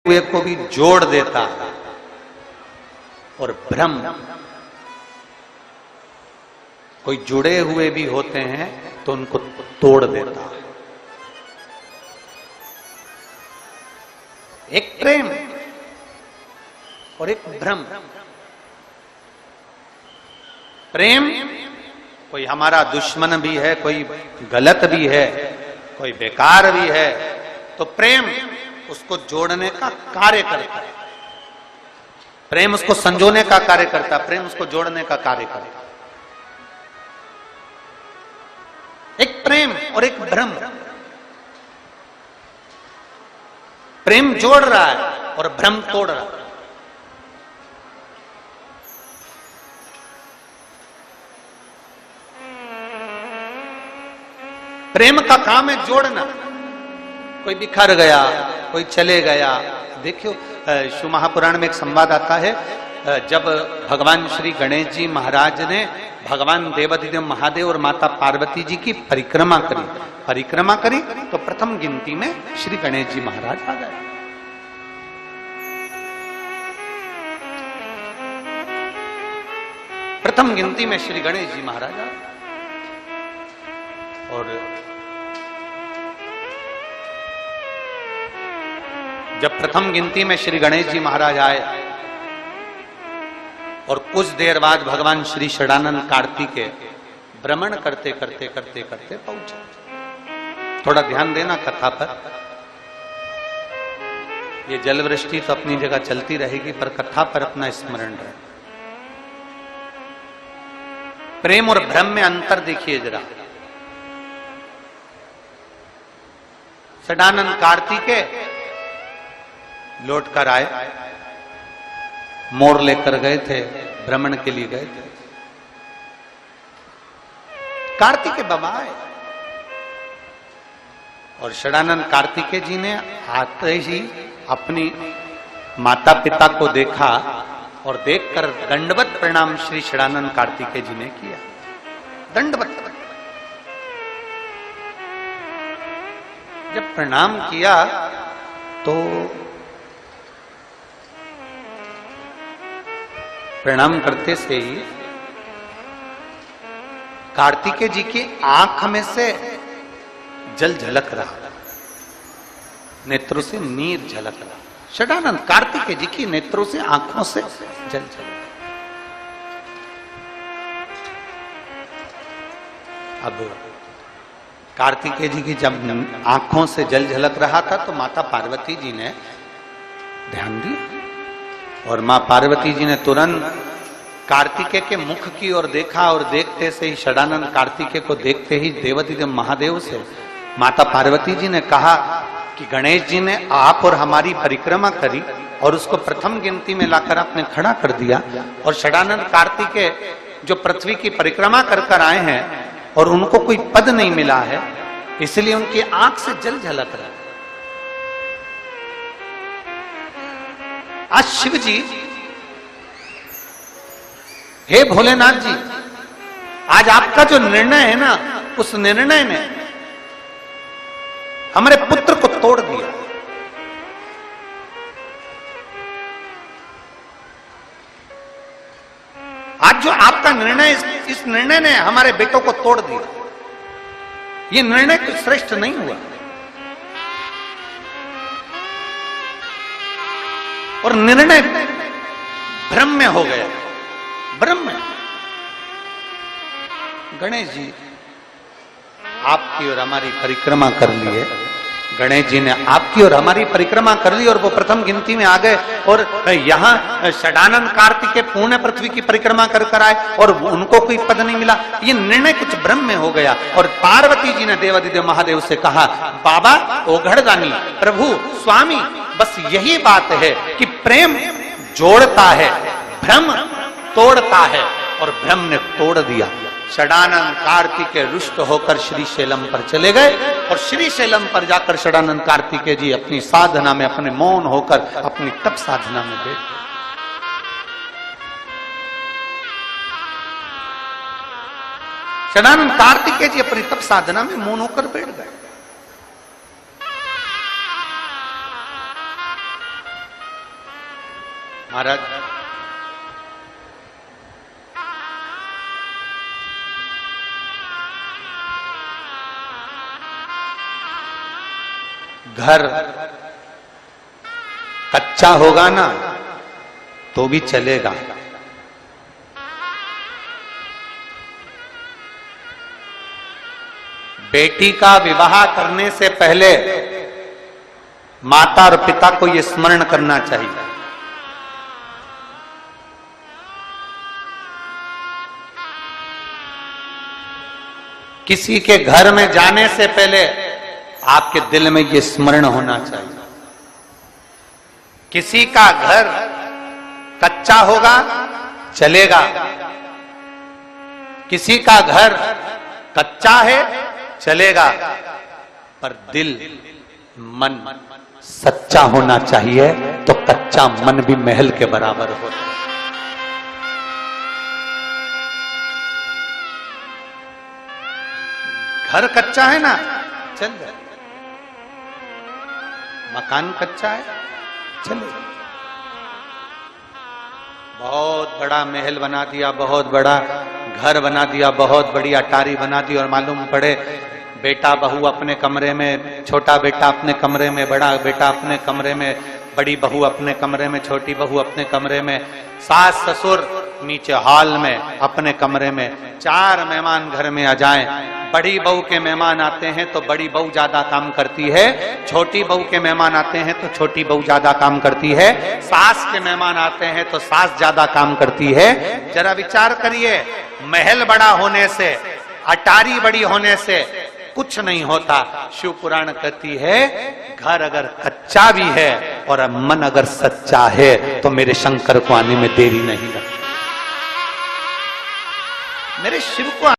हुए को भी जोड़ देता है और भ्रम, कोई जुड़े हुए भी होते हैं तो उनको तोड़ देता है। एक प्रेम और एक भ्रम। प्रेम कोई हमारा दुश्मन भी है, कोई गलत भी है, कोई बेकार भी है, तो प्रेम उसको जोड़ने का कार्य करता है, प्रेम उसको संजोने का कार्य करता है, प्रेम उसको जोड़ने का कार्य करता है। एक प्रेम और एक भ्रम। प्रेम जोड़ रहा है और भ्रम तोड़ रहा है। प्रेम का काम है जोड़ना। कोई बिखर गया, कोई चले गया। देखियो शिव महापुराण में एक संवाद आता है, जब भगवान श्री गणेश जी महाराज ने भगवान देवाधिदेव महादेव और माता पार्वती जी की परिक्रमा करी तो प्रथम गिनती में श्री गणेश जी महाराज आ गए। प्रथम गिनती में श्री गणेश जी महाराज आ गए। और जब प्रथम गिनती में श्री गणेश जी महाराज आए और कुछ देर बाद भगवान श्री षडानंद कार्तिकेय भ्रमण करते पहुंचे। थोड़ा ध्यान देना कथा पर। ये जलवृष्टि तो अपनी जगह चलती रहेगी, पर कथा पर अपना स्मरण रहे। प्रेम और भ्रम में अंतर देखिए जरा। षडानंद कार्तिकेय लौट कर आए, मोर लेकर गए थे, भ्रमण के लिए गए थे। कार्तिकेय बाबा आए और षडानंद कार्तिकेय जी ने आते ही अपनी माता पिता को देखा और देखकर दंडवत प्रणाम श्री षडानंद कार्तिकेय जी ने किया। दंडवत। जब प्रणाम किया तो प्रणाम करते से ही कार्तिकेय जी की आंख में से जल झलक रहा, नेत्रों से नीर झलक रहा। षडानंद कार्तिकेय जी की नेत्रों से, आंखों से जल झलक। अब कार्तिकेय जी की जब आंखों से जल झलक रहा था तो माता पार्वती जी ने ध्यान दिया और मां पार्वती जी ने तुरंत कार्तिकेय के मुख की ओर देखा और देखते से ही षडानंद कार्तिकेय को देखते ही देवाधिदेव महादेव से माता पार्वती जी ने कहा कि गणेश जी ने आप और हमारी परिक्रमा करी और उसको प्रथम गिनती में लाकर आपने खड़ा कर दिया, और षडानंद कार्तिकेय जो पृथ्वी की परिक्रमा कर कर आए हैं और उनको कोई पद नहीं मिला है, इसलिए उनकी आंख से जल झलक रहा है। आज शिव जी, हे भोलेनाथ जी, आज आपका जो निर्णय है ना, उस निर्णय ने हमारे पुत्र को तोड़ दिया। आज जो आपका निर्णय, इस निर्णय ने हमारे बेटों को तोड़ दिया। ये निर्णय कुछ श्रेष्ठ नहीं हुआ और निर्णय भ्रम में हो गया। भ्रम में। गणेश जी आपकी और हमारी परिक्रमा कर लिए। गणेश जी ने आपकी और हमारी परिक्रमा कर ली और वो प्रथम गिनती में आ गए और यहाँ षडानंद कार्तिकेय पूर्ण पृथ्वी की परिक्रमा कर कर आए और उनको कोई पद नहीं मिला। ये निर्णय कुछ भ्रम में हो गया। और पार्वती जी ने देवाधिदेव महादेव से कहा, बाबा ओघड़दानी, प्रभु स्वामी, बस यही बात है कि प्रेम जोड़ता है, भ्रम तोड़ता है, और भ्रम ने तोड़ दिया। षडानंद कार्तिकेय रुष्ट होकर श्रीशैलम पर चले गए और श्रीशैलम पर जाकर षडानंद कार्तिकेय जी अपनी साधना में, अपने मौन होकर अपनी तप साधना में बैठ गए। षडानंद कार्तिकेय जी अपनी तप साधना में मौन होकर बैठ गए। महाराज घर कच्चा होगा ना तो भी चलेगा, बेटी का विवाह करने से पहले माता और पिता को यह स्मरण करना चाहिए, किसी के घर में जाने से पहले आपके दिल में यह स्मरण होना चाहिए, किसी का घर कच्चा होगा चलेगा, किसी का घर कच्चा है चलेगा, पर दिल मन सच्चा होना चाहिए, तो कच्चा मन भी महल के बराबर हो। घर कच्चा है ना चल जाए, मकान कच्चा है चले, बहुत बड़ा महल बना दिया, बहुत बड़ा घर बना दिया, बहुत बड़ी अटारी बना दी, और मालूम पड़े बेटा बहू अपने कमरे में, छोटा बेटा अपने कमरे में, बड़ा बेटा अपने कमरे में, बड़ी बहू अपने कमरे में, छोटी बहू अपने कमरे में, सास ससुर नीचे हॉल में अपने कमरे में, 4 मेहमान घर में आ जाएं, बड़ी बहू के मेहमान आते हैं तो बड़ी बहू ज्यादा काम करती है, छोटी बहू के मेहमान आते हैं तो छोटी बहू ज्यादा काम करती है, सास के मेहमान आते हैं तो सास ज्यादा काम करती है। जरा विचार करिए, महल बड़ा होने से, अटारी बड़ी होने से कुछ नहीं होता। शिव पुराण कहती है घर अगर कच्चा भी है और मन अगर सच्चा है तो मेरे शंकर को आने में देरी नहीं लगती, मेरे शिव को